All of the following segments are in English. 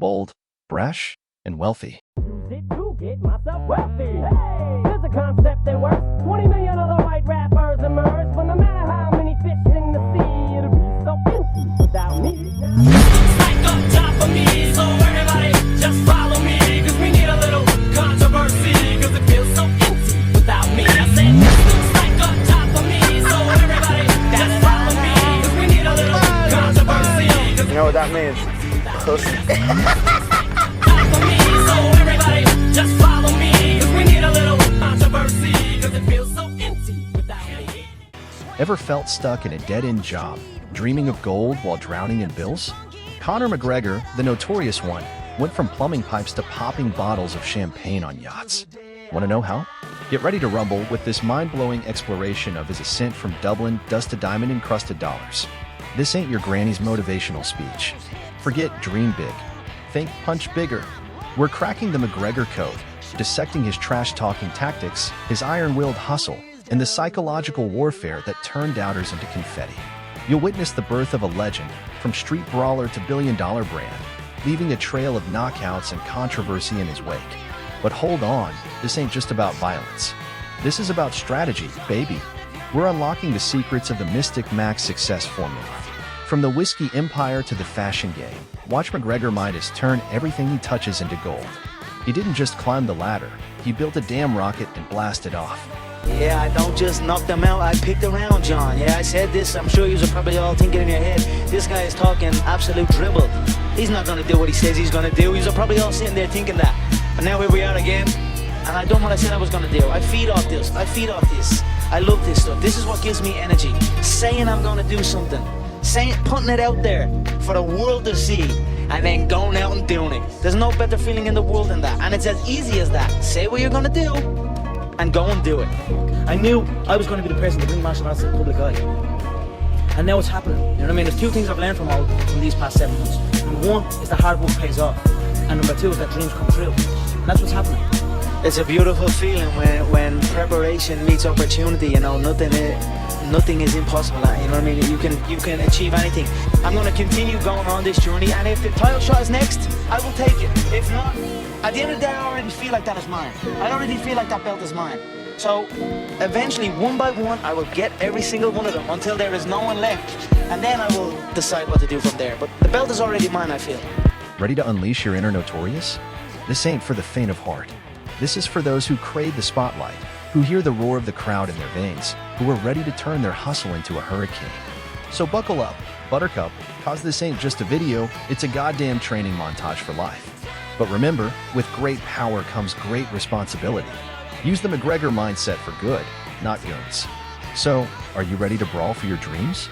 bold, brash, and wealthy. Use it to get myself wealthy. Hey, there's a concept that works. 20 million other white rappers emerge, but no matter how many fish in the sea, it'll be so empty without me. Like up top of me, so everybody just follow me, cause we need a little controversy, cause it feels so empty without me. I said, like up top of me, so everybody just follow me, cause we need a little controversy. You know what that means? Pussy. So everybody just follow me, cause we need a little controversy, cause it feels so empty without me. Ever felt stuck in a dead-end job, dreaming of gold while drowning in bills? Conor McGregor, the notorious one, went from plumbing pipes to popping bottles of champagne on yachts. Want to know how? Get ready to rumble with this mind-blowing exploration of his ascent from Dublin dust to diamond-encrusted dollars. This ain't your granny's motivational speech. Forget dream big. Think punch bigger. We're cracking the McGregor code, dissecting his trash-talking tactics, his iron-willed hustle, and the psychological warfare that turned doubters into confetti. You'll witness the birth of a legend, from street brawler to billion-dollar brand, leaving a trail of knockouts and controversy in his wake. But hold on, this ain't just about violence. This is about strategy, baby. We're unlocking the secrets of the Mystic Max success formula. From the whiskey empire to the fashion game, watch McGregor Midas turn everything he touches into gold. He didn't just climb the ladder, he built a damn rocket and blasted off. Yeah, I don't just knock them out, I picked around, John. Yeah, I said this, I'm sure you're probably all thinking in your head, this guy is talking absolute dribble. He's not gonna do what he says he's gonna do. You're probably all sitting there thinking that. But now here we are again, and I done what I said I was gonna do. I feed off this, I love this stuff. This is what gives me energy. Saying I'm gonna do something. Putting it out there for the world to see, and then going out and doing it. There's no better feeling in the world than that, and it's as easy as that. Say what you're gonna do, and go and do it. I knew I was going to be the person to bring martial arts to the public eye, and now it's happening. You know what I mean? There's two things I've learned from these past 7 months. Number one is that hard work pays off, and number two is that dreams come true, and that's what's happening. It's a beautiful feeling when preparation meets opportunity. You know, nothing is impossible. You know what I mean? You can achieve anything. I'm going to continue going on this journey, and if the title shot is next, I will take it. If not, at the end of the day, I already feel like that is mine. I already feel like that belt is mine. So eventually, one by one, I will get every single one of them until there is no one left, and then I will decide what to do from there. But the belt is already mine, I feel. Ready to unleash your inner notorious? This ain't for the faint of heart. This is for those who crave the spotlight, who hear the roar of the crowd in their veins, who are ready to turn their hustle into a hurricane. So buckle up, Buttercup, cause this ain't just a video, it's a goddamn training montage for life. But remember, with great power comes great responsibility. Use the McGregor mindset for good, not goons. So, are you ready to brawl for your dreams?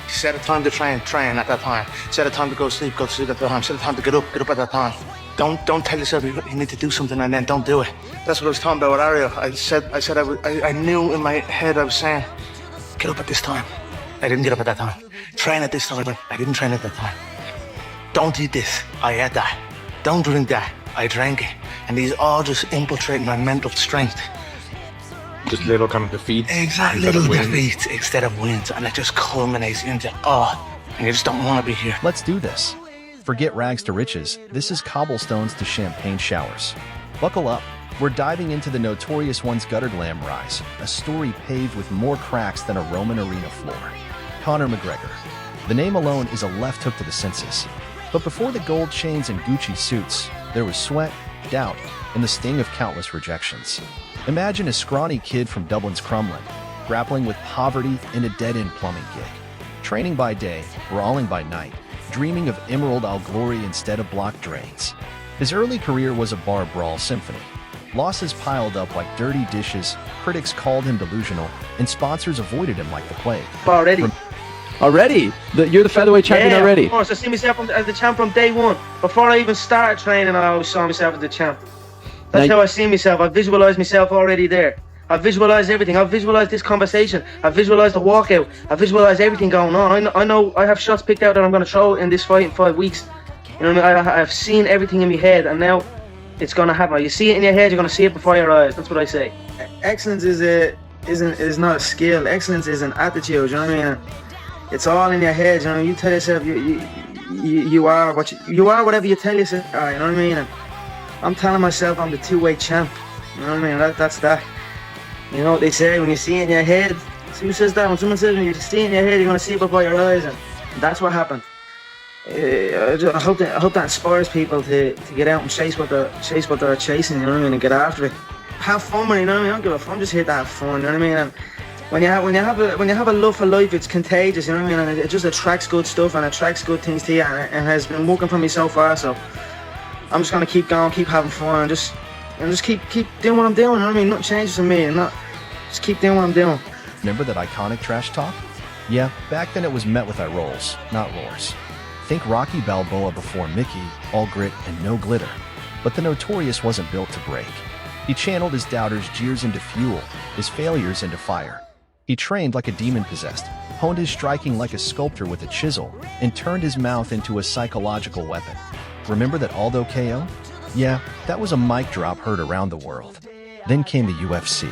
Set a time to train at that time. Set a time to go to sleep at that time. Set a time to get up at that time. Don't tell yourself you need to do something and then don't do it. That's what I was talking about with Ariel. I knew in my head I was saying, get up at this time. I didn't get up at that time. Train at this time. I didn't train at that time. Don't eat this. I ate that. Don't drink that. I drank it. And these all just infiltrate my mental strength. Just little kind of defeats. Exactly, little defeats instead of wins. And it just culminates into, and you just don't want to be here. Let's do this. Forget rags to riches. This is cobblestones to champagne showers. Buckle up. We're diving into the notorious one's gutter glam rise, a story paved with more cracks than a Roman arena floor. Conor McGregor. The name alone is a left hook to the senses. But before the gold chains and Gucci suits, there was sweat, doubt, and the sting of countless rejections. Imagine a scrawny kid from Dublin's Crumlin, grappling with poverty in a dead-end plumbing gig. Training by day, brawling by night, dreaming of emerald glory instead of block drains. His early career was a bar brawl symphony. Losses piled up like dirty dishes, critics called him delusional, and sponsors avoided him like the plague. Already? You're the featherweight champion already? Of course, I see myself as the champ from day one. Before I even started training, I always saw myself as the champ. That's how I see myself. I visualize myself already there. I visualize everything. I visualize this conversation. I visualize the walkout. I visualize everything going on. I know I have shots picked out that I'm going to throw in this fight in 5 weeks. You know what I mean? I've seen everything in my head, and now it's going to happen. You see it in your head, you're going to see it before your eyes. That's what I say. Excellence is not a skill. Excellence is an attitude. You know what I mean? It's all in your head. You know, you tell yourself you are what you are, whatever you tell yourself. You know what I mean? And I'm telling myself I'm the two-weight champ. You know what I mean? That's that. You know what they say, when you see in your head. Who says that? When someone says when you see in your head, you're gonna see it before your eyes, and that's what happened. I hope that inspires people to get out and chase what they're chasing. You know what I mean? And get after it. Have fun, man. You know what I mean? I don't give a fuck. I'm just here to have fun. You know what I mean? And when you have a love for life, it's contagious. You know what I mean? And it just attracts good stuff and attracts good things to you. And has been working for me so far. So I'm just gonna keep going, keep having fun, and just keep doing what I'm doing. You know what I mean? Nothing changes for me, and just keep doing what I'm doing. Remember that iconic trash talk? Yeah, back then it was met with eye rolls, not roars. Think Rocky Balboa before Mickey, all grit and no glitter. But the Notorious wasn't built to break. He channeled his doubters' jeers into fuel, his failures into fire. He trained like a demon-possessed, honed his striking like a sculptor with a chisel, and turned his mouth into a psychological weapon. Remember that Aldo KO? Yeah, that was a mic drop heard around the world. Then came the UFC.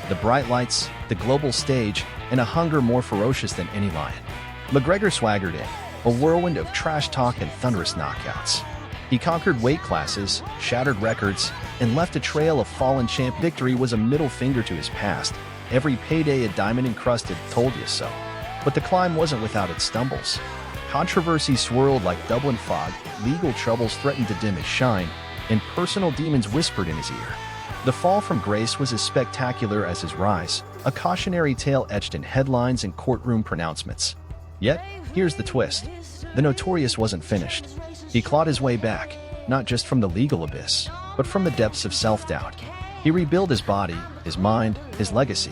The bright lights, the global stage, and a hunger more ferocious than any lion. McGregor swaggered in, a whirlwind of trash talk and thunderous knockouts. He conquered weight classes, shattered records, and left a trail of fallen champ. Victory was a middle finger to his past. Every payday a diamond-encrusted told you so. But the climb wasn't without its stumbles. Controversy swirled like Dublin fog, legal troubles threatened to dim his shine, and personal demons whispered in his ear. The fall from grace was as spectacular as his rise, a cautionary tale etched in headlines and courtroom pronouncements. Yet, here's the twist. The Notorious wasn't finished. He clawed his way back, not just from the legal abyss, but from the depths of self-doubt. He rebuilt his body, his mind, his legacy.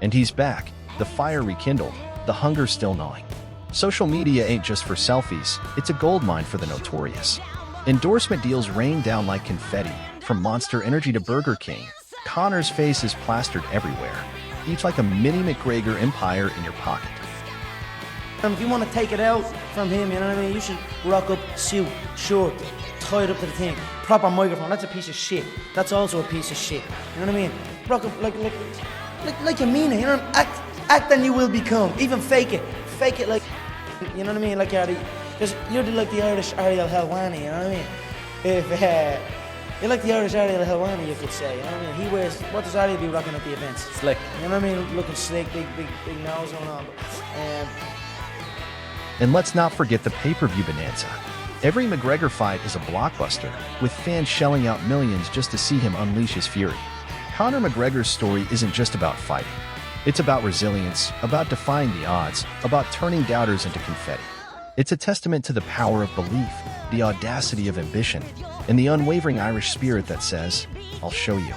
And he's back, the fire rekindled, the hunger still gnawing. Social media ain't just for selfies, it's a goldmine for the Notorious. Endorsement deals rain down like confetti, from Monster Energy to Burger King. Conor's face is plastered everywhere, each like a mini McGregor empire in your pocket. If you want to take it out from him, you know what I mean, you should rock up suit, shirt, tied up to the thing, proper microphone. That's a piece of shit. That's also a piece of shit. You know what I mean? Rock up like you mean it. You know what I mean? Act and you will become. Even fake it like, you know what I mean? Like you're like the Irish Ariel Helwani. You know what I mean? If you're like the Irish Ariel Helwani, you could say. You know what I mean? He wears. What does Ariel be rocking at the events? Slick. You know what I mean? Looking slick, big nose going on. And let's not forget the pay-per-view bonanza. Every McGregor fight is a blockbuster, with fans shelling out millions just to see him unleash his fury. Conor McGregor's story isn't just about fighting. It's about resilience, about defying the odds, about turning doubters into confetti. It's a testament to the power of belief, the audacity of ambition, and the unwavering Irish spirit that says, I'll show you.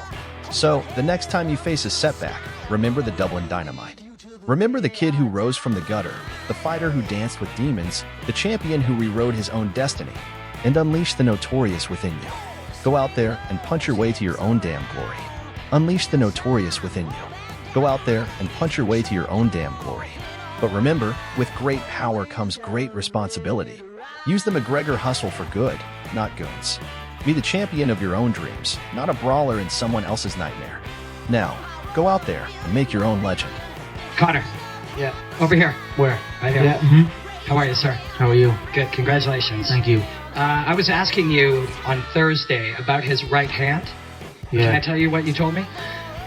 So, the next time you face a setback, remember the Dublin Dynamite. Remember the kid who rose from the gutter, the fighter who danced with demons, the champion who rewrote his own destiny, and unleashed the Notorious within you. Go out there and punch your way to your own damn glory. Unleash the Notorious within you. Go out there and punch your way to your own damn glory. But remember, with great power comes great responsibility. Use the McGregor hustle for good, not goons. Be the champion of your own dreams, not a brawler in someone else's nightmare. Now, go out there and make your own legend. Conor. Yeah. Over here. Where? Right here. Yeah. How are you, sir? How are you? Good. Congratulations. Thank you. I was asking you on Thursday about his right hand. Yeah. Can I tell you what you told me?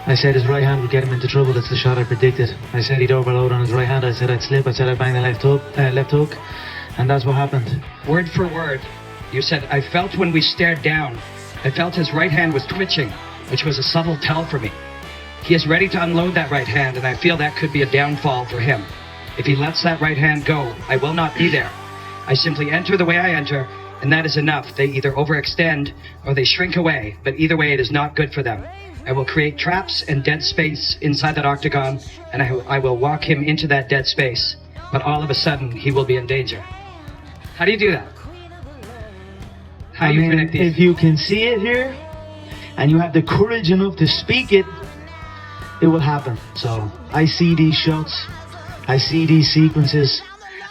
I said his right hand would get him into trouble. That's the shot I predicted. I said he'd overload on his right hand. I said I'd slip. I said I'd bang the left hook. And that's what happened. Word for word, you said, I felt when we stared down, I felt his right hand was twitching, which was a subtle tell for me. He is ready to unload that right hand, and I feel that could be a downfall for him. If he lets that right hand go, I will not be there. I simply enter the way I enter, and that is enough. They either overextend or they shrink away, but either way it is not good for them. I will create traps and dead space inside that octagon, and I will walk him into that dead space, but all of a sudden he will be in danger. How do you do that? How do you predict these? If you can see it here, and you have the courage enough to speak it, it will happen. So I see these shots, I see these sequences,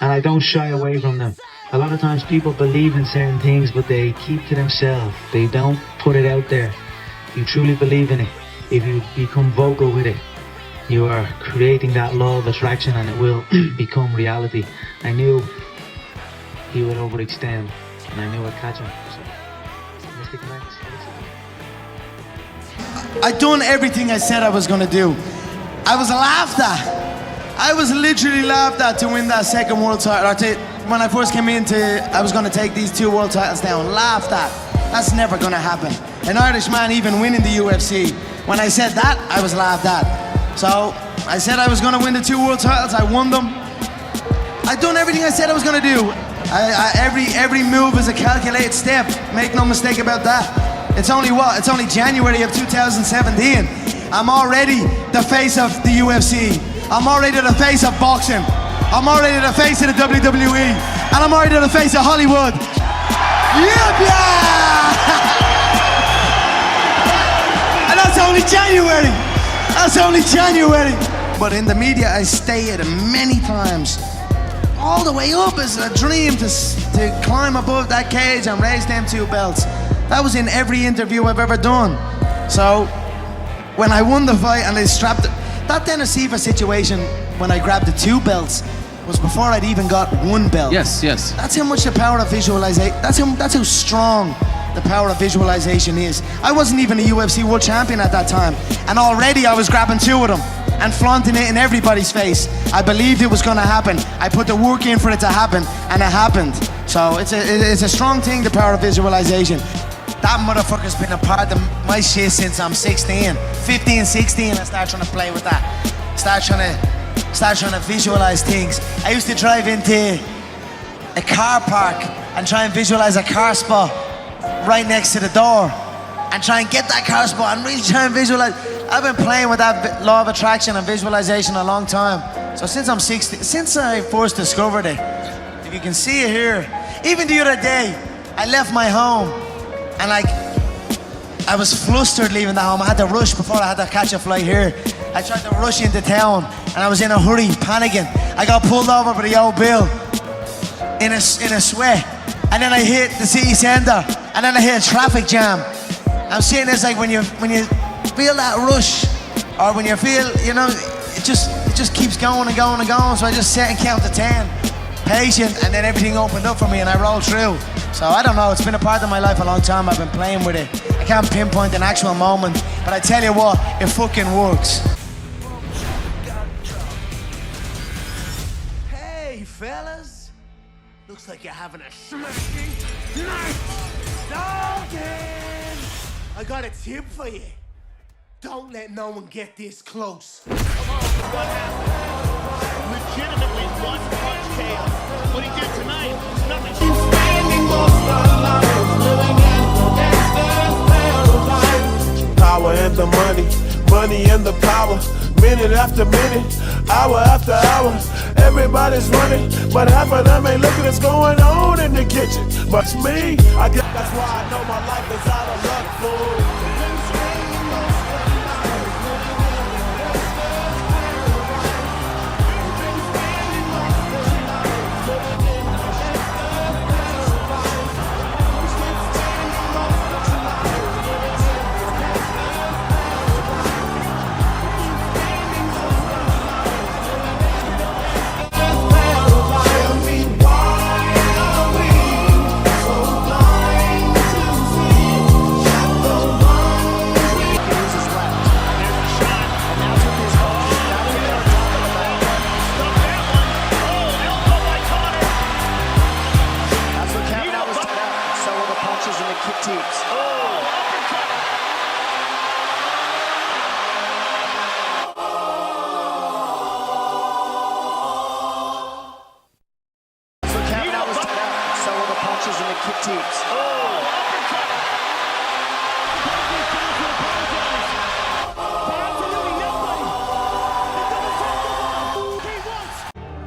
and I don't shy away from them. A lot of times people believe in certain things, but they keep to themselves. They don't put it out there. You truly believe in it. If you become vocal with it, you are creating that law of attraction, and it will become reality. I knew he would overextend, and I knew I'd catch him. So, Mystic Max. I done everything I said I was gonna do. I was laughed at. I was literally laughed at to win that second world title. When I first came into, I was gonna take these 2 world titles down. Laughed at. That's never gonna happen. An Irish man even winning the UFC. When I said that, I was laughed at. So I said I was gonna win the 2 world titles. I won them. I done everything I said I was gonna do. Every move is a calculated step. Make no mistake about that. It's only what? It's only January of 2017. I'm already the face of the UFC. I'm already the face of boxing. I'm already the face of the WWE. And I'm already the face of Hollywood. Yeah! And that's only January. That's only January. But in the media, I stated many times, all the way up is a dream to climb above that cage and raise them 2 belts. That was in every interview I've ever done. So when I won the fight and they strapped that Dennis Siva situation, when I grabbed the 2 belts, was before I'd even got 1 belt. Yes. That's how much the power of visualization, that's how strong the power of visualization is. I wasn't even a UFC world champion at that time, and already I was grabbing 2 of them and flaunting it in everybody's face. I believed it was gonna happen. I put the work in for it to happen, and it happened. So it's a strong thing, the power of visualization. That motherfucker's been a part of my shit since I'm 16. 15, 16, I started trying to play with that. Start trying to visualize things. I used to drive into a car park and try and visualize a car spot right next to the door and try and get that car spot and really try and visualize. I've been playing with that law of attraction and visualization a long time. So since I'm 16, since I first discovered it, if you can see it here, even the other day, I left my home and I was flustered leaving the home. I had to rush before I had to catch a flight here. I tried to rush into town and I was in a hurry, panicking. I got pulled over by the old Bill in a sweat. And then I hit the city centre and then I hit a traffic jam. I'm saying it's like when you feel that rush, or when you feel, you know, it just keeps going and going and going. So I just sit and count to 10, patient, and then everything opened up for me and I rolled through. So I don't know, it's been a part of my life a long time. I've been playing with it. I can't pinpoint an actual moment, but I tell you what, it fucking works. Hey, fellas. Looks like you're having a smashing night. Doggen! I got a tip for you. Don't let no one get this close. Come on, what happened? Legitimately one-punch KO. What he did tonight is nothing. Power and the money, money and the power. Minute after minute, hour after hour. Everybody's running, but half of them ain't looking what's going on in the kitchen. But it's me, I guess that's why I know my life is out of luck, fool.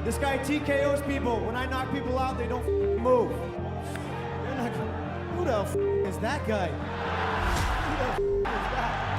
This guy TKOs people. When I knock people out, they don't move. They're not, who the is that guy? Who the is that?